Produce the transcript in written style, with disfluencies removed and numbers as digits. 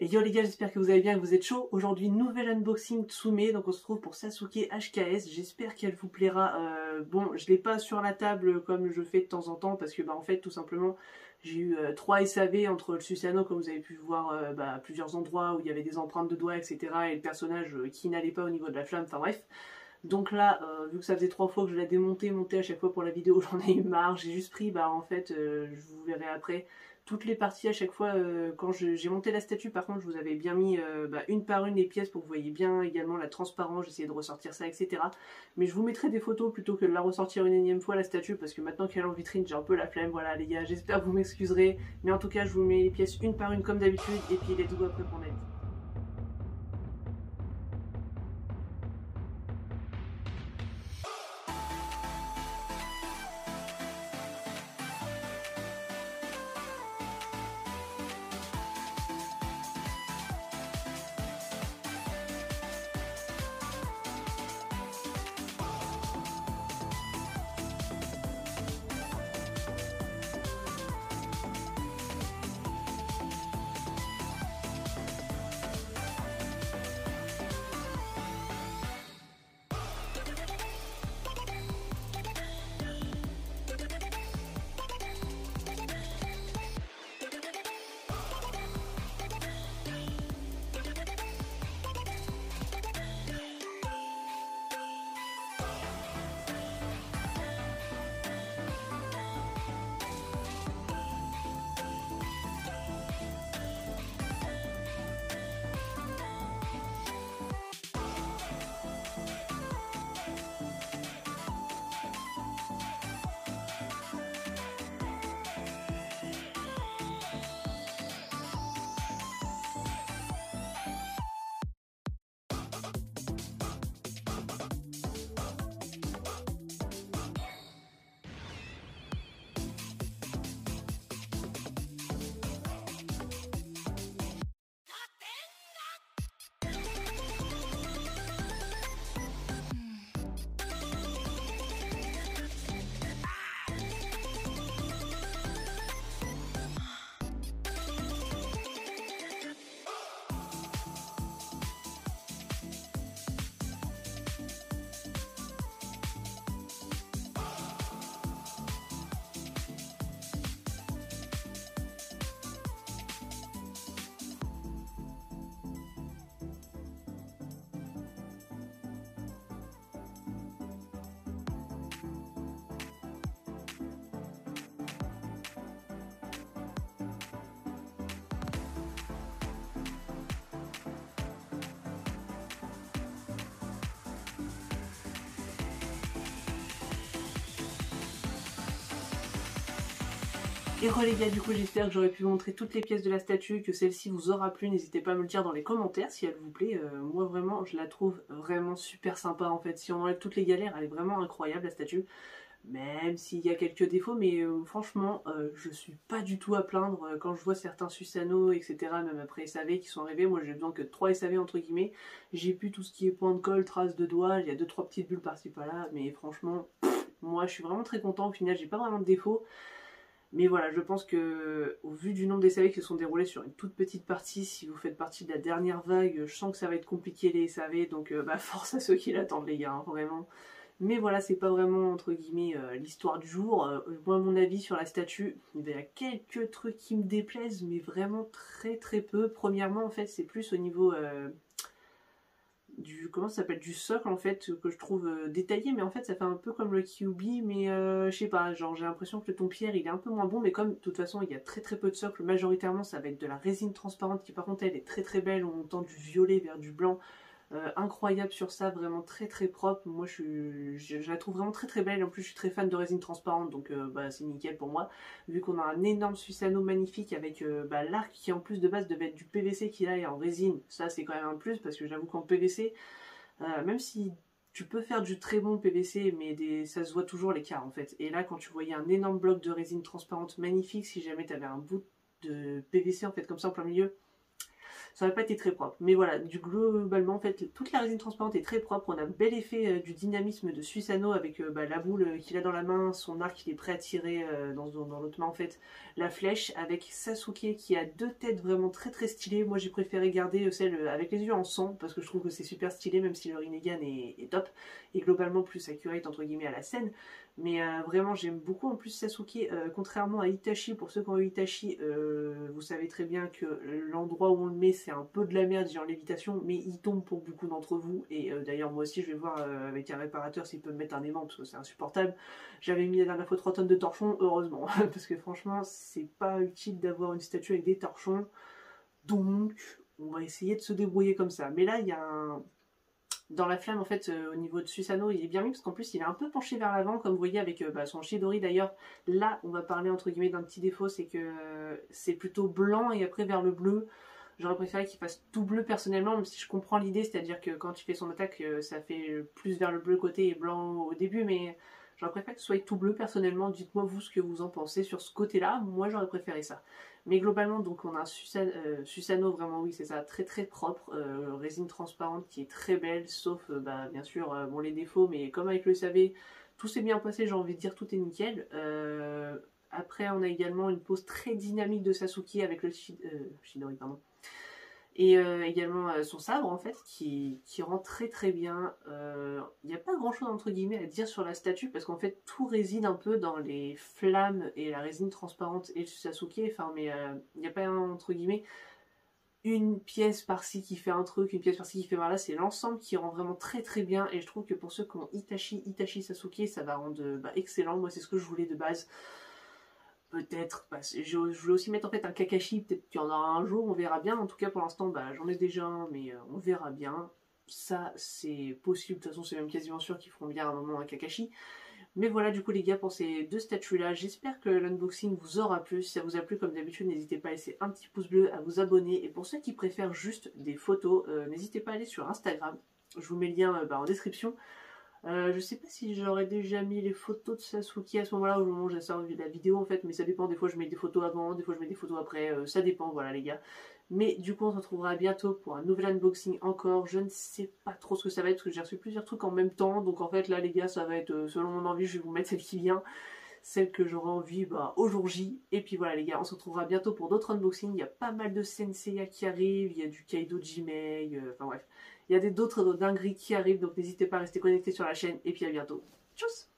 Et yo les gars, j'espère que vous allez bien, que vous êtes chauds. Aujourd'hui, nouvel unboxing Tsume, donc on se trouve pour Sasuke HKS. J'espère qu'elle vous plaira. Bon, je l'ai pas sur la table comme je fais de temps en temps parce que en fait, tout simplement, j'ai eu 3 SAV entre le Susanoo, comme vous avez pu voir à plusieurs endroits où il y avait des empreintes de doigts, etc. et le personnage qui n'allait pas au niveau de la flamme, enfin bref. Donc là, vu que ça faisait 3 fois que je l'ai monté à chaque fois pour la vidéo, j'en ai eu marre. J'ai juste pris, en fait, je vous verrai après, toutes les parties à chaque fois. Quand j'ai monté la statue, par contre, je vous avais bien mis une par une les pièces pour que vous voyez bien également la transparence. J'essayais de ressortir ça, etc. Mais je vous mettrai des photos plutôt que de la ressortir une énième fois, la statue, parce que maintenant qu'elle est en vitrine, j'ai un peu la flemme. Voilà les gars, j'espère que vous m'excuserez. Mais en tout cas, je vous mets les pièces une par une comme d'habitude, et puis let's go après pour l'aide. Et re les gars, du coup j'espère que j'aurais pu vous montrer toutes les pièces de la statue, que celle-ci vous aura plu. N'hésitez pas à me le dire dans les commentaires si elle vous plaît. Moi vraiment je la trouve vraiment super sympa en fait. Si on enlève toutes les galères, elle est vraiment incroyable la statue. Même s'il y a quelques défauts, mais franchement je suis pas du tout à plaindre. Quand je vois certains Susanoo, etc. même après SAV qui sont arrivés, moi j'ai besoin que de 3 SAV entre guillemets. J'ai plus tout ce qui est point de colle, traces de doigts, il y a 2-3 petites bulles par-ci par-là, mais franchement, moi je suis vraiment très content. Au final j'ai pas vraiment de défauts. Mais voilà, je pense que au vu du nombre des SAV qui se sont déroulés sur une toute petite partie, si vous faites partie de la dernière vague, je sens que ça va être compliqué les SAV, donc force à ceux qui l'attendent les gars, hein, vraiment. Mais voilà, c'est pas vraiment entre guillemets l'histoire du jour. Moi mon avis sur la statue, il y a quelques trucs qui me déplaisent, mais vraiment très très peu. Premièrement en fait c'est plus au niveau du comment ça s'appelle, du socle en fait, que je trouve détaillé, mais en fait ça fait un peu comme le Kyuubi, mais je sais pas, genre j'ai l'impression que le ton pierre il est un peu moins bon, mais comme de toute façon il y a très très peu de socle, majoritairement ça va être de la résine transparente qui par contre elle est très très belle, on tend du violet vers du blanc. Incroyable sur ça, vraiment très très propre. Moi je la trouve vraiment très très belle. En plus je suis très fan de résine transparente, donc c'est nickel pour moi. Vu qu'on a un énorme Susanoo magnifique avec l'arc qui en plus de base devait être du PVC qu'il a et en résine, ça c'est quand même un plus parce que j'avoue qu'en PVC, même si tu peux faire du très bon PVC, mais ça se voit toujours l'écart en fait. Et là quand tu voyais un énorme bloc de résine transparente magnifique, si jamais tu avais un bout de PVC en fait comme ça en plein milieu, ça n'aurait pas été très propre. Mais voilà, globalement, en fait, toute la résine transparente est très propre. On a un bel effet du dynamisme de Susanoo avec la boule qu'il a dans la main, son arc il est prêt à tirer dans l'autre main en fait, la flèche, avec Sasuke qui a deux têtes vraiment très très stylées. Moi j'ai préféré garder celle avec les yeux en sang parce que je trouve que c'est super stylé, même si le Rinnegan est top et globalement plus accurate entre guillemets à la scène. Mais vraiment j'aime beaucoup en plus Sasuke, contrairement à Itachi. Pour ceux qui ont eu Itachi, vous savez très bien que l'endroit où on le met c'est un peu de la merde, genre lévitation, mais il tombe pour beaucoup d'entre vous. Et d'ailleurs moi aussi je vais voir avec un réparateur s'il peut me mettre un aimant parce que c'est insupportable. J'avais mis la dernière fois 3 tonnes de torchons, heureusement, parce que franchement c'est pas utile d'avoir une statue avec des torchons, donc on va essayer de se débrouiller comme ça. Mais là il y a un... Dans la flamme, en fait, au niveau de Susanoo, il est bien mis parce qu'en plus, il est un peu penché vers l'avant, comme vous voyez avec son Chidori d'ailleurs. Là, on va parler entre guillemets d'un petit défaut, c'est que c'est plutôt blanc et après vers le bleu. J'aurais préféré qu'il fasse tout bleu personnellement, même si je comprends l'idée, c'est-à-dire que quand il fait son attaque, ça fait plus vers le bleu côté et blanc au début, mais j'aurais préféré que ce soit tout bleu personnellement. Dites-moi vous ce que vous en pensez sur ce côté-là, moi j'aurais préféré ça. Mais globalement, donc on a un Susanoo, vraiment oui c'est ça, très très propre, résine transparente qui est très belle, sauf bien sûr bon, les défauts, mais comme avec le SAV, tout s'est bien passé, j'ai envie de dire tout est nickel. Après on a également une pose très dynamique de Sasuke avec le Chidori, pardon. Et également son sabre en fait qui rend très très bien. Il n'y a pas grand chose entre guillemets à dire sur la statue parce qu'en fait tout réside un peu dans les flammes et la résine transparente et le Sasuke. Enfin mais il n'y a pas entre guillemets une pièce par-ci qui fait un truc, une pièce par-ci qui fait par-là. C'est l'ensemble qui rend vraiment très très bien et je trouve que pour ceux qui ont Itachi Sasuke ça va rendre excellent. Moi c'est ce que je voulais de base. Peut-être, je voulais aussi mettre en fait un Kakashi, peut-être qu'il y en aura un jour, on verra bien. En tout cas pour l'instant j'en ai déjà un, mais on verra bien. Ça c'est possible, de toute façon c'est même quasiment sûr qu'ils feront bien à un moment un Kakashi. Mais voilà du coup les gars pour ces deux statues là, j'espère que l'unboxing vous aura plu. Si ça vous a plu comme d'habitude n'hésitez pas à laisser un petit pouce bleu, à vous abonner. Et pour ceux qui préfèrent juste des photos, n'hésitez pas à aller sur Instagram, je vous mets le lien en description. Je sais pas si j'aurais déjà mis les photos de Sasuke à ce moment-là, au moment où j'ai sorti la vidéo en fait, mais ça dépend, des fois je mets des photos avant, des fois je mets des photos après, ça dépend, voilà les gars. Mais du coup on se retrouvera bientôt pour un nouvel unboxing encore, je ne sais pas trop ce que ça va être, parce que j'ai reçu plusieurs trucs en même temps, donc en fait là les gars ça va être selon mon envie, je vais vous mettre celle qui vient, celle que j'aurai envie au jour J, et puis voilà les gars, on se retrouvera bientôt pour d'autres unboxings, il y a pas mal de Senseiya qui arrivent, il y a du Kaido Jimei, enfin bref. Il y a d'autres dingueries qui arrivent, donc n'hésitez pas à rester connecté sur la chaîne, et puis à bientôt. Tchuss!